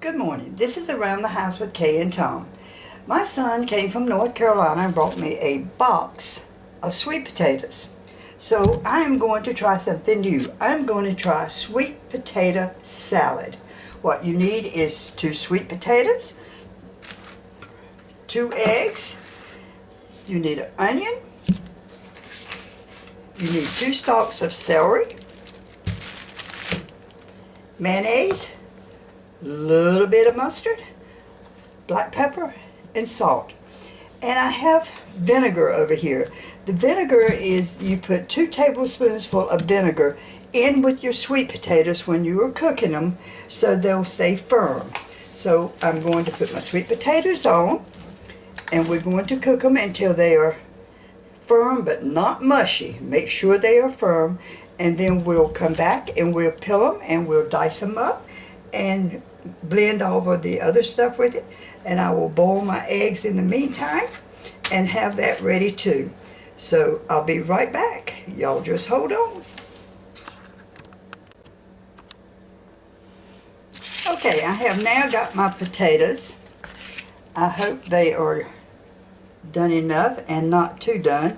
Good morning. This is Around the House with Kay and Tom. My son came from North Carolina and brought me a box of sweet potatoes. So I am going to try something new. I'm going to try sweet potato salad. What you need is 2 sweet potatoes, 2 eggs, you need an onion, you need 2 stalks of celery, mayonnaise, little bit of mustard, black pepper, and salt. And I have vinegar over here. The vinegar is, you put 2 tablespoons full of vinegar in with your sweet potatoes when you are cooking them so they'll stay firm. So I'm going to put my sweet potatoes on and we're going to cook them until they are firm but not mushy. Make sure they are firm, and then we'll come back and we'll peel them and we'll dice them up and blend over the other stuff with it, and I will boil my eggs in the meantime and have that ready too. So I'll be right back. Y'all just hold on. Okay, I have now got my potatoes. I hope they are done enough and not too done.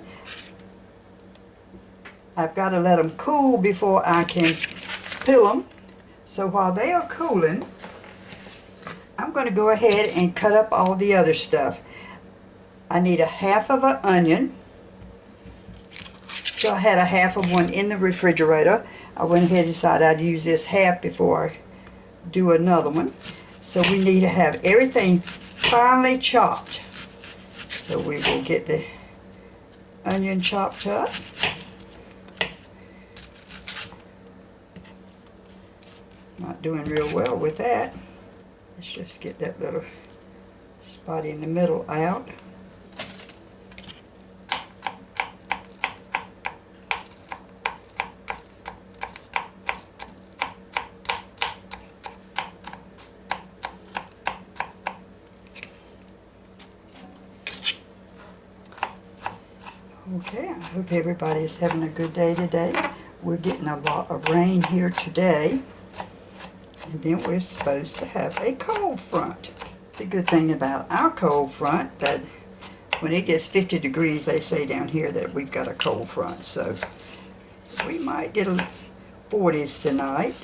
I've got to let them cool before I can peel them. So while they are cooling, I'm going to go ahead and cut up all the other stuff. I need a half of an onion. So I had a half of one in the refrigerator. I went ahead and decided I'd use this half before I do another one. So we need to have everything finely chopped. So we will get the onion chopped up. Not doing real well with that. Let's just get that little spot in the middle out. Okay, I hope everybody is having a good day today. We're getting a lot of rain here today. And then we're supposed to have a cold front. The good thing about our cold front, that when it gets 50 degrees, they say down here that we've got a cold front. So we might get a 40s tonight.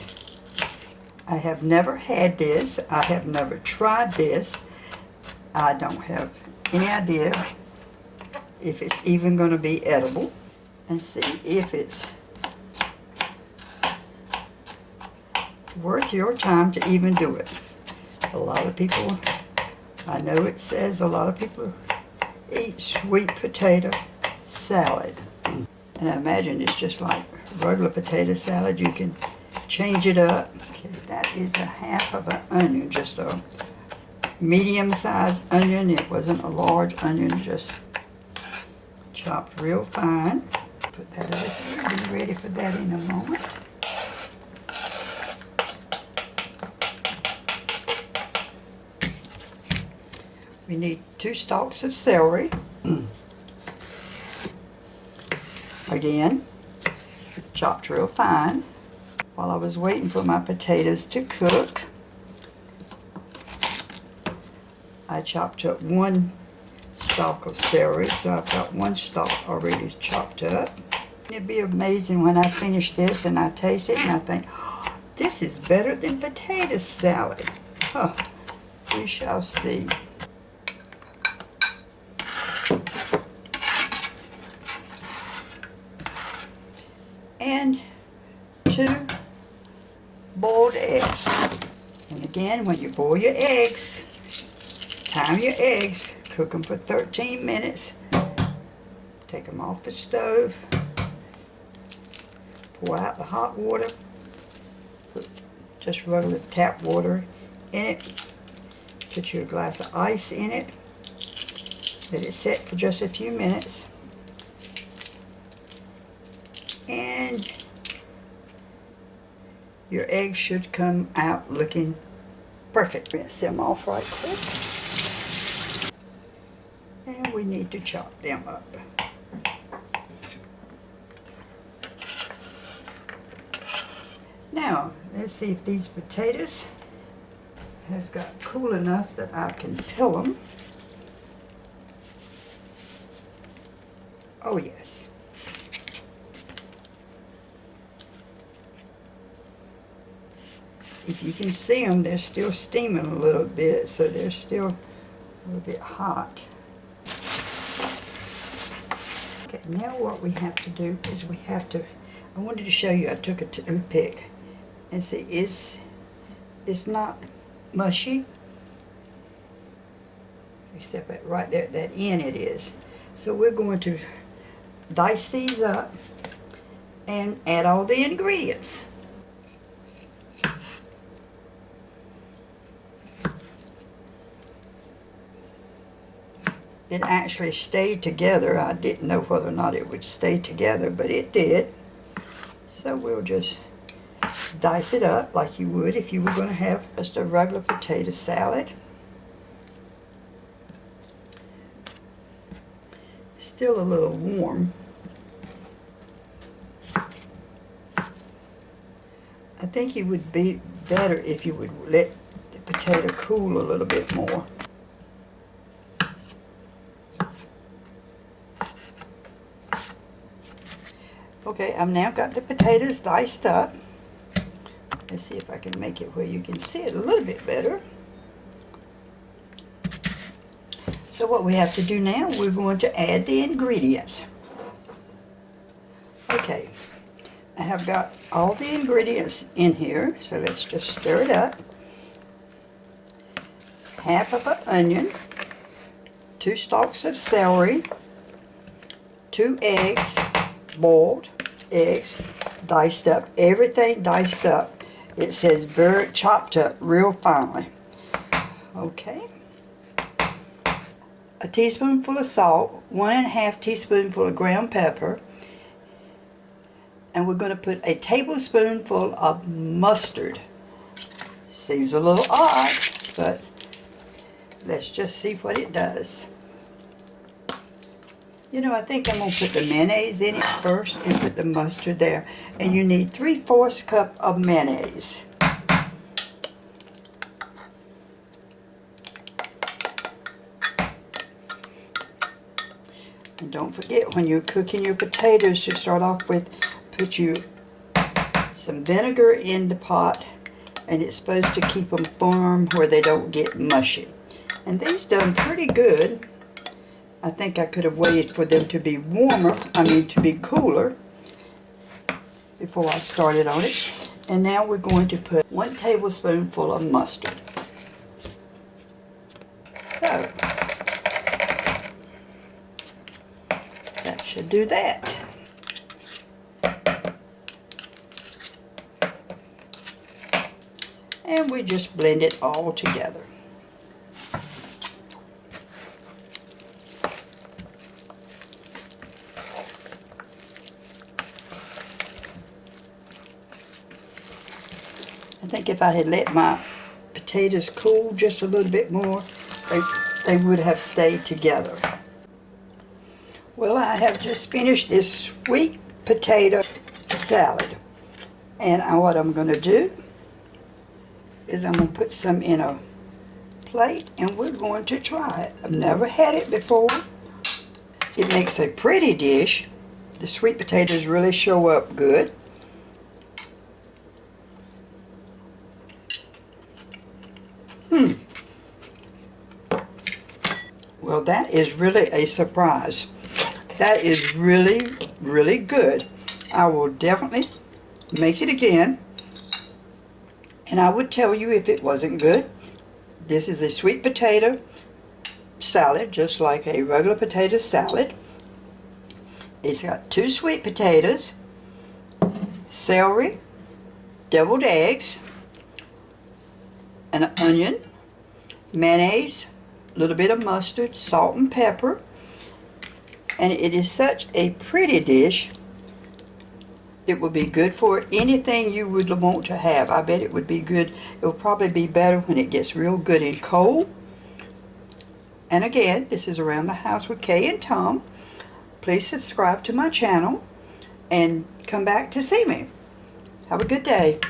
I have never had this. I have never tried this. I don't have any idea if it's even going to be edible. And see if it's worth your time to even do it. A lot of people, I know it says a lot of people eat sweet potato salad. And I imagine it's just like regular potato salad. You can change it up. Okay, that is a half of an onion, just a medium-sized onion. It wasn't a large onion, just chopped real fine. Put that over here. Be ready for that in a moment. We need 2 stalks of celery. Again, chopped real fine. While I was waiting for my potatoes to cook, I chopped up 1 stalk of celery, so I've got 1 stalk already chopped up. It'd be amazing when I finish this and I taste it and I think, oh, this is better than potato salad. Huh. We shall see. And 2 boiled eggs. And again, when you boil your eggs, time your eggs, cook them for 13 minutes, take them off the stove, pour out the hot water, put just regular tap water in it, put your glass of ice in it, let it set for just a few minutes, and your eggs should come out looking perfect. Rinse them off right quick. And we need to chop them up. Now, let's see if these potatoes has got cool enough that I can peel them. Oh yes. If you can see them, they're still steaming a little bit, so they're still a little bit hot. Okay, now what we have to do is I wanted to show you, I took a toothpick and see, it's not mushy, except that right there at that end it is. So we're going to dice these up and add all the ingredients. It actually stayed together. I didn't know whether or not it would stay together, but it did. So we'll just dice it up like you would if you were going to have just a regular potato salad. Still a little warm. I think it would be better if you would let the potato cool a little bit more. Okay, I've now got the potatoes diced up. Let's see if I can make it where you can see it a little bit better. So what we have to do now, we're going to add the ingredients. Okay, I have got all the ingredients in here, so let's just stir it up. Half of an onion, 2 stalks of celery, 2 eggs, boiled eggs, diced up, everything diced up. It says very chopped up real finely. Okay. A teaspoonful of salt, 1½ teaspoonful of ground pepper, and we're going to put a tablespoonful of mustard. Seems a little odd, but let's just see what it does. You know, I think I'm going to put the mayonnaise in it first and put the mustard there. And you need 3/4 cup of mayonnaise. And don't forget, when you're cooking your potatoes, to start off with, put some vinegar in the pot, and it's supposed to keep them firm where they don't get mushy. And these done pretty good. I think I could have waited for them to be to be cooler before I started on it. And now we're going to put 1 tablespoonful of mustard. So, that should do that. And we just blend it all together. I think if I had let my potatoes cool just a little bit more, they would have stayed together. Well, I have just finished this sweet potato salad. And what I'm going to do is I'm going to put some in a plate and we're going to try it. I've never had it before. It makes a pretty dish. The sweet potatoes really show up good. Well, that is really a surprise. That is really, really good. I will definitely make it again. And I would tell you if it wasn't good. This is a sweet potato salad, just like a regular potato salad. It's got 2 sweet potatoes, celery, deviled eggs, an onion, mayonnaise, a little bit of mustard, salt and pepper. And it is such a pretty dish. It would be good for anything you would want to have. I bet it would be good. It will probably be better when it gets real good and cold. And again, this is Around the House with Kay and Tom. Please subscribe to my channel and come back to see me. Have a good day.